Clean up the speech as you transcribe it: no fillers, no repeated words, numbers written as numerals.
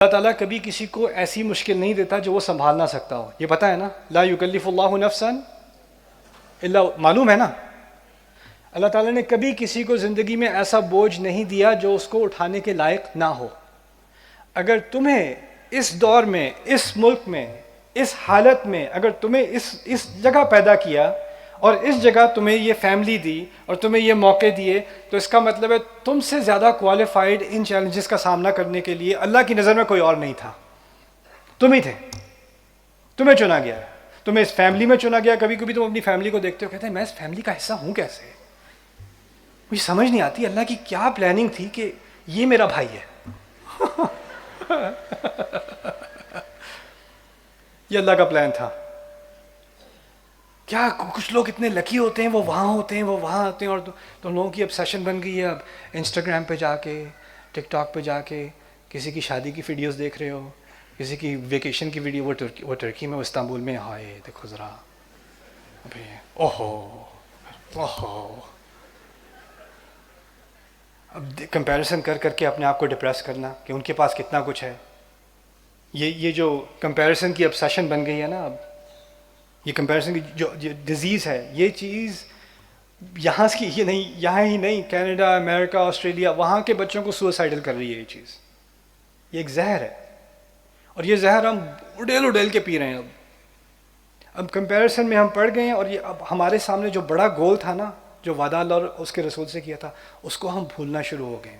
اللہ تعالیٰ کبھی کسی کو ایسی مشکل نہیں دیتا جو وہ سنبھال نہ سکتا ہو. یہ پتہ ہے نا، لا یکلف اللہ نفسا الا، معلوم ہے نا. اللہ تعالیٰ نے کبھی کسی کو زندگی میں ایسا بوجھ نہیں دیا جو اس کو اٹھانے کے لائق نہ ہو. اگر تمہیں اس دور میں، اس ملک میں، اس حالت میں، اگر تمہیں اس جگہ پیدا کیا اور اس جگہ تمہیں یہ فیملی دی اور تمہیں یہ موقع دیے، تو اس کا مطلب ہے تم سے زیادہ کوالیفائڈ ان چیلنجز کا سامنا کرنے کے لیے اللہ کی نظر میں کوئی اور نہیں تھا. تم ہی تھے، تمہیں چنا گیا، تمہیں اس فیملی میں چنا گیا. کبھی کبھی تم اپنی فیملی کو دیکھتے ہو، کہتے ہیں میں اس فیملی کا حصہ ہوں کیسے؟ مجھے سمجھ نہیں آتی اللہ کی کیا پلاننگ تھی کہ یہ میرا بھائی ہے. یہ اللہ کا پلان تھا. کیا کچھ لوگ اتنے لکی ہوتے ہیں، وہ وہاں ہوتے ہیں، وہ وہاں ہوتے ہیں، اور تو لوگوں کی obsession بن گئی ہے. اب انسٹاگرام پہ جا کے، ٹک ٹاک پہ جا کے کسی کی شادی کی ویڈیوز دیکھ رہے ہو، کسی کی ویکیشن کی ویڈیو، وہ ترکی میں، وہ استنبول میں، ہائے دیکھو ذرا، ابھی اوہو اوہو. اب کمپیریزن کر کر کے اپنے آپ کو ڈپریس کرنا کہ ان کے پاس کتنا کچھ ہے. یہ جو کمپیریزن کی obsession بن گئی ہے نا، اب یہ کمپیریزن کی جو ڈیزیز ہے، یہ چیز یہاں کی یہ نہیں، یہاں ہی نہیں، کینیڈا، امریکہ، آسٹریلیا، وہاں کے بچوں کو سوسائڈل کر رہی ہے یہ چیز. یہ ایک زہر ہے، اور یہ زہر ہم اڈیل اڈیل کے پی رہے ہیں. اب کمپیریزن میں ہم پڑ گئے ہیں، اور یہ اب ہمارے سامنے جو بڑا گول تھا نا، جو وعدہ اللہ اور اس کے رسول سے کیا تھا، اس کو ہم بھولنا شروع ہو گئے ہیں.